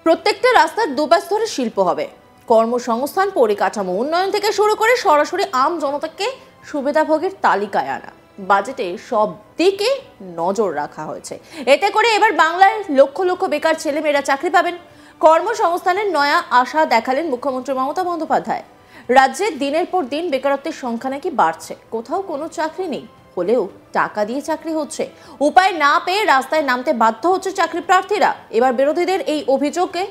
প্রত্যেকটা রাস্তার দুপাশ ধরে শিল্প হবে। কর্মসংস্থান, পরিকাঠামো উন্নয়ন থেকে শুরু করে সরাসরি আম জনতাকে সুবিধাভোগের তালিকায় আনা। বাজেটে সব দিকে নজর রাখা হয়েছে। এতে করে এবার বাংলায় লক্ষ লক্ষ বেকার ছেলেমেয়েরা চাকরি পাবেন। কর্মসংস্থানের নয়া আশা দেখালেন মুখ্যমন্ত্রী মমতা বন্দ্যোপাধ্যায়। রাজ্যে দিনের পর দিন বেকারত্বের সংখ্যা নাকি বাড়ছে, কোথাও কোনো চাকরি নেই, হলেও টাকা দিয়ে চাকরি হচ্ছে। উপায় না পেয়ে রাস্তায় নামতে বাধ্য হচ্ছে চাকরি প্রার্থীরা। এবার বিরোধীদের এই অভিযোগকে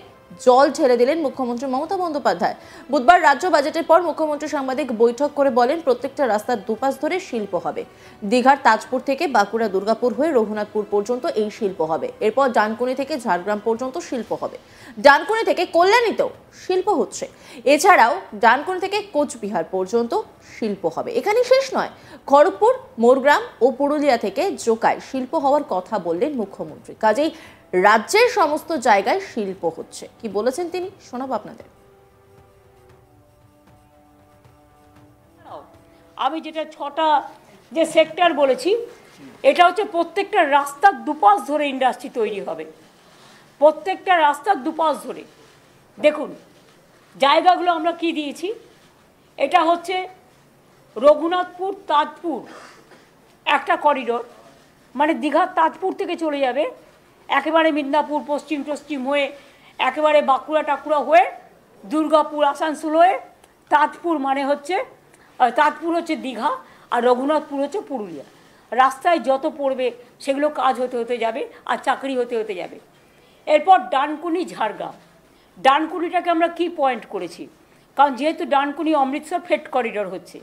জল ঢেলে দিলেন মুখ্যমন্ত্রী মমতা বন্দ্যোপাধ্যায়। বুধবার রাজ্য বাজেটের পর মুখ্যমন্ত্রী সাংবাদিক বৈঠক করে বলেন, প্রত্যেকটা রাস্তার দুপাশ ধরে শিল্প হবে। দীঘার তাজপুর থেকে বাঁকুড়া দুর্গাপুর হয়ে রঘুনাথপুর পর্যন্ত এই শিল্প হবে। এরপর ডানকুনি থেকে ঝাড়গ্রাম পর্যন্ত শিল্প হবে। ডানকুনি থেকে কল্যাণীতেও শিল্প হচ্ছে। এছাড়াও ডানকুনি থেকে কোচবিহার পর্যন্ত শিল্প হবে। এখানে শেষ নয়, খড়গপুর, মোরগ্রাম ও পুরুলিয়া থেকে জোকায় শিল্প হওয়ার কথা বললেন মুখ্যমন্ত্রী। কাজেই রাজ্যের সমস্ত জায়গায় শিল্প হচ্ছে। কি বলেছেন তিনি, শোনাবো আপনাদের। আমি যেটা 6টা যে সেক্টর বলেছি, এটা হচ্ছে প্রত্যেকটা রাস্তার দুপাশ ধরে ইন্ডাস্ট্রি তৈরি হবে। প্রত্যেকটা রাস্তার দুপাশ ধরে দেখুন জায়গাগুলো আমরা কি দিয়েছি। এটা হচ্ছে রঘুনাথপুর তাজপুর একটা করিডোর, মানে দীঘার তাজপুর থেকে চলে যাবে একেবারে মিদনাপুর পশ্চিম হয়ে একেবারে বাঁকুড়া টাকুড়া হয়ে দুর্গাপুর আসানসোল হয়ে তাজপুর, মানে হচ্ছে তাজপুর হচ্ছে দীঘা আর রঘুনাথপুর হচ্ছে পুরুলিয়া। রাস্তায় যত পড়বে সেগুলো কাজ হতে হতে যাবে আর চাকরি হতে হতে যাবে। এরপর ডানকুনি ঝাড়গ্রাম, ডানকুনিটাকে আমরা কি পয়েন্ট করেছি, কারণ যেহেতু ডানকুনি অমৃতসর ফ্রেট করিডোর হচ্ছে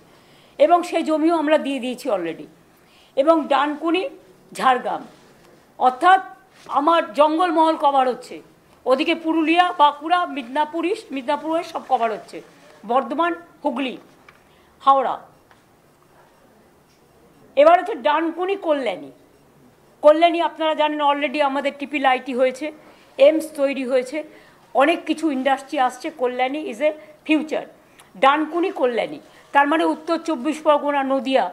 এবং সেই জমিও আমরা দিয়ে দিয়েছি অলরেডি। এবং ডানকুনি ঝাড়গ্রাম অর্থাৎ আমার জঙ্গলমহল কভার হচ্ছে, ওদিকে পুরুলিয়া বাঁকুড়া মিদনাপুর হয়ে সব কভার হচ্ছে, বর্ধমান হুগলি হাওড়া। এবার হচ্ছে ডানকুনি কল্যাণী আপনারা জানেন অলরেডি আমাদের TPIT হয়েছে, এইমস তৈরি হয়েছে, অনেক কিছু ইন্ডাস্ট্রি আসছে। Kalyani is a future. Dankuni Kalyani তার মানে উত্তর 24 পরগনা নদিয়া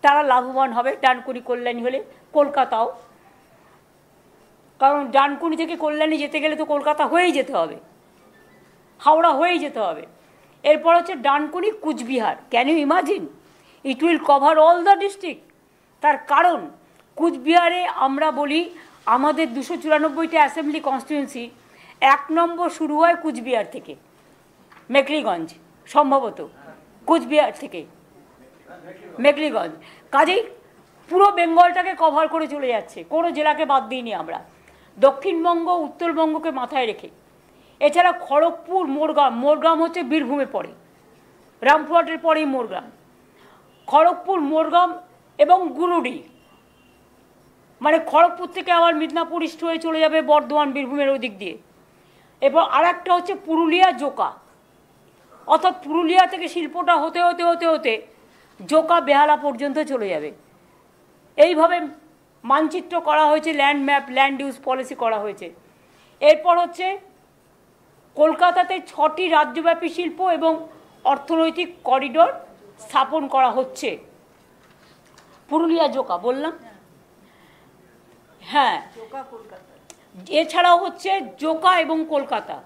তারা লাভবান হবে ডানকুনি কল্যাণী হলে। কলকাতাও, কারণ ডানকুনি থেকে কল্যাণী যেতে গেলে তো কলকাতা হয়েই যেতে হবে, হাওড়া হয়েই যেতে হবে। এরপর হচ্ছে Dankuni Coochbehar. Can you imagine, it will cover all the district. তার কারণ কুচবিহারে আমরা বলি আমাদের 294টা অ্যাসেম্বলি কনস্টিটিউয়েন্সি 1 নম্বর শুরু হয় কুচবিহার থেকে, মেকলিগঞ্জ সম্ভবত কুচবিহার থেকে মেকলিগঞ্জ। কাজেই পুরো বেঙ্গলটাকে কভার করে চলে যাচ্ছে, কোনো জেলাকে বাদ দিইনি আমরা, দক্ষিণবঙ্গ উত্তরবঙ্গকে মাথায় রেখে। এছাড়া খড়গপুর মোরগ্রাম হচ্ছে বীরভূমে পড়ে, রামপুরহাটের পরেই মোরগ্রাম। খড়গপুর মোরগ্রাম এবং গুরুডি, মানে খড়গপুর থেকে আবার মিদনাপুর ইস্ট হয়ে চলে যাবে বর্ধমান বীরভূমের ওই দিক দিয়ে। এরপর আর একটা হচ্ছে পুরুলিয়া জোকা, অর্থাৎ পুরুলিয়া থেকে শিল্পটা হতে হতে হতে হতে জোকা বেহালা পর্যন্ত চলে যাবে। এইভাবে মানচিত্র করা হয়েছে, land map land use policy করা হয়েছে। এরপর হচ্ছে কলকাতাতে 6টি রাজ্যব্যাপী শিল্প এবং অর্থনৈতিক করিডোর স্থাপন করা হচ্ছে। পুরুলিয়া জোকা বললাম, হ্যাঁ। এছাড়াও হচ্ছে জোকা এবং কলকাতা,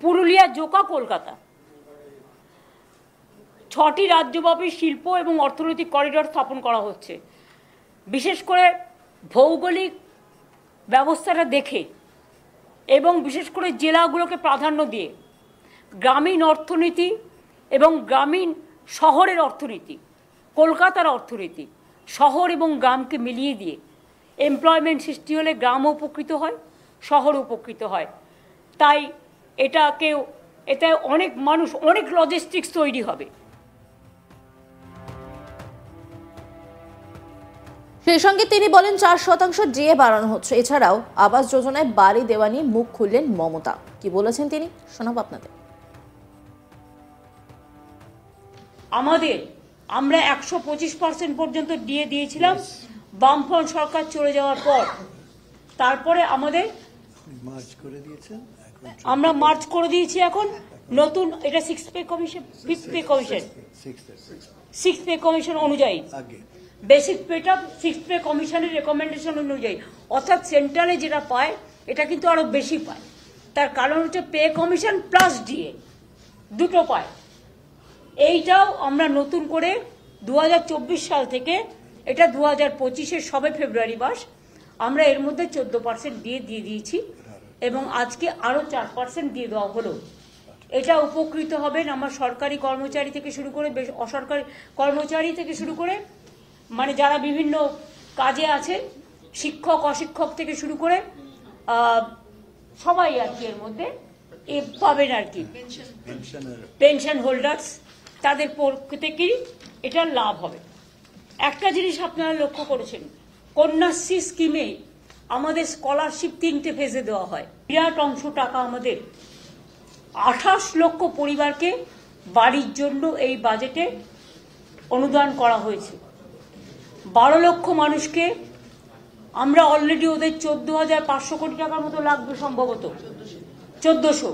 পুরুলিয়া জোকা কলকাতা, 6টি রাজ্যব্যাপী শিল্প এবং অর্থনৈতিক করিডোর স্থাপন করা হচ্ছে। বিশেষ করে ভৌগোলিক ব্যবস্থাটা দেখে এবং বিশেষ করে জেলাগুলোকে প্রাধান্য দিয়ে গ্রামীণ অর্থনীতি এবং গ্রামীণ শহরের অর্থনীতি, কলকাতার অর্থনীতি, শহর এবং গ্রামকে মিলিয়ে দিয়ে এমপ্লয়মেন্ট সৃষ্টি হলে গ্রামও উপকৃত হয়, শহর উপকৃত হয়। তাই এতে অনেক মানুষ, অনেক লজিস্টিক্স তৈরি হবে। সেই সঙ্গে তিনি বলেন 4% ডিএ বাড়ানো হচ্ছে। এছাড়াও আবাস যোজনায় বাড়ি দেওয়া নিয়ে মুখ খুললেন মমতা। কি বলেছেন তিনি, শোনাবো আপনাদের। আমরা 125% পর্যন্ত ডিএ দিয়েছিলাম বামফ্রন্ট সরকার চলে যাওয়ার পর। তারপরে আমাদের আমরা মার্চ করে দিয়েছি এখন নতুন, এটা 6th pay commission 5th pay commission 6th pay commission অনুযায়ী বেসিক পেটা 6th পে কমিশনের রেকমেন্ডেশন অনুযায়ী, অর্থাৎ সেন্ট্রালে যেটা পায় এটা কিন্তু আরো বেশি পায়। তার কারণ হচ্ছে পে কমিশন প্লাস ডিএ, দুটো পায়। এইটাও আমরা নতুন করে 2024 সাল থেকে, এটা 2025-এর সবে ফেব্রুয়ারি মাস, আমরা এর মধ্যে 14% দিয়ে দিয়েছি এবং আজকে আরও 4% দিয়ে দেওয়া হলো। এটা উপকৃত হবেন আমার সরকারি কর্মচারী থেকে শুরু করে অসরকারি কর্মচারী থেকে শুরু করে, মানে যারা বিভিন্ন কাজে আছে, শিক্ষক অশিক্ষক থেকে শুরু করে সবাই আর কি এর মধ্যে পাবেন আর কি। পেনশন হোল্ডার্স, তাদের প্রত্যেকেরই এটা লাভ হবে। একটা জিনিস আপনারা লক্ষ্য করেছেন, কন্যাশ্রী স্কিমে আমাদের স্কলারশিপ 3টে ফেজে দেওয়া হয়। বিরাট অংশ টাকা আমাদের 28 লক্ষ পরিবারকে বাড়ির জন্য এই বাজেটে অনুদান করা হয়েছে। 12 লক্ষ মানুষকে আমরা অলরেডি, ওদের 14,500 কোটি টাকার মতো লাগবে সম্ভবত, 1400,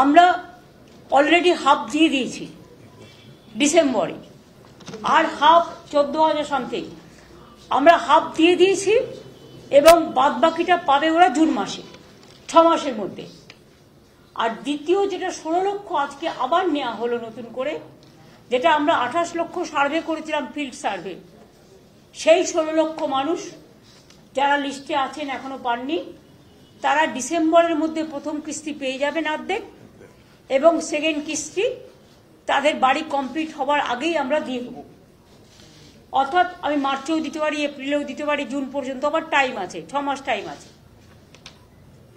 আমরা অলরেডি হাফ দিয়ে দিয়েছি ডিসেম্বরে, আর হাফ 14,000 সামথিং আমরা হাফ দিয়ে দিয়েছি এবং বাদ বাকিটা পাবে ওরা জুন মাসে, 6 মাসের মধ্যে। আর দ্বিতীয় যেটা 16 লক্ষ আজকে আবার নেওয়া হলো নতুন করে, যেটা আমরা 28 লক্ষ সার্ভে করেছিলাম, ফিল্ড সার্ভে, সেই 16 লক্ষ মানুষ যারা লিস্টে আছেন এখনো পাননি, তারা ডিসেম্বরের মধ্যে প্রথম কিস্তি পেয়ে যাবেন অর্ধেক, এবং সেকেন্ড কিস্তি তাদের বাড়ি কমপ্লিট হবার আগেই আমরা দিয়ে দেবো। অর্থাৎ আমি মার্চেও দিতে পারি, এপ্রিলেও দিতে পারি, জুন পর্যন্ত আবার টাইম আছে, 6 মাস টাইম আছে।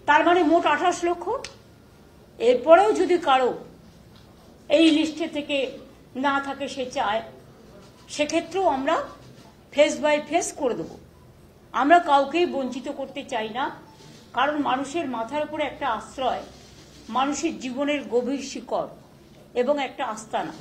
তার মানে মোট 28 লক্ষ। এরপরেও যদি কারো এই লিস্টে থেকে না থাকে, সে চায়, সেক্ষেত্রেও আমরা ফেজ বাই ফেজ করে দেবো। আমরা কাউকেই বঞ্চিত করতে চাই না, কারণ মানুষের মাথার উপরে একটা আশ্রয়, মানুষের জীবনের গভীর শিকড় এবং একটা আস্তানা।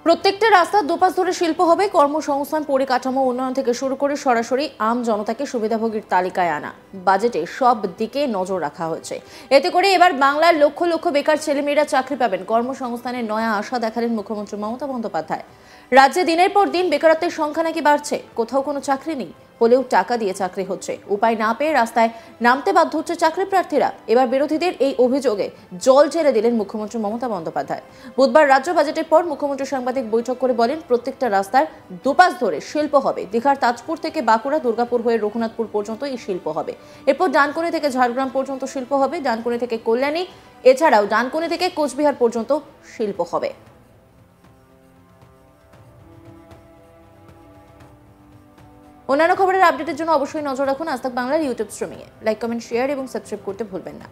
প্রত্যেকটা রাস্তার দুপাশ ধরে শিল্প হবে, কর্মসংস্থান পরিকাঠামো উন্নয়ন থেকে শুরু করে সরাসরি আম জনতাকে সুবিধাভোগীর তালিকায় আনা। বাজেটে সব দিকে নজর রাখা হয়েছে। এতে করে এবার বাংলার লক্ষ লক্ষ বেকার ছেলেমেয়েরা চাকরি পাবেন। কর্মসংস্থানের নয়া আশা দেখালেন মুখ্যমন্ত্রী মমতা বন্দ্যোপাধ্যায়। রাজ্যে দিনের পর দিন বেকারত্বের সংখ্যা নাকি বাড়ছে, কোথাও কোনো চাকরি নেই, হলেও টাকা দিয়ে চাকরি হচ্ছে। উপায় না পেয়ে রাস্তায় নামতে বাধ্য হচ্ছে চাকরি প্রার্থীরা। এবার বিরোধীদের এই অভিযোগে জল ছেড়ে দিলেন মুখ্যমন্ত্রী মমতা বন্দ্যোপাধ্যায়। বুধবার রাজ্য বাজেটের পর মুখ্যমন্ত্রী সাংবাদিক বৈঠক করে বলেন, প্রত্যেকটা রাস্তার দুপাশ ধরে শিল্প হবে। দীঘার তাজপুর থেকে বাঁকুড়া, দুর্গাপুর হয়ে রঘুনাথপুর পর্যন্ত এই শিল্প হবে। এরপর ডানকুনি থেকে ঝাড়গ্রাম পর্যন্ত শিল্প হবে, ডানকুনি থেকে কল্যাণী, এছাড়াও ডানকুনি থেকে কোচবিহার পর্যন্ত শিল্প হবে। অন্যান্য খবরের আপডেটের জন্য অবশ্যই নজর রাখুন আজ তাক বাংলার ইউটিউব স্ট্রিমিংয়ে। লাইক, কমেন্ট, শেয়ার এবং সাবস্ক্রাইব করতে ভুলবেন না।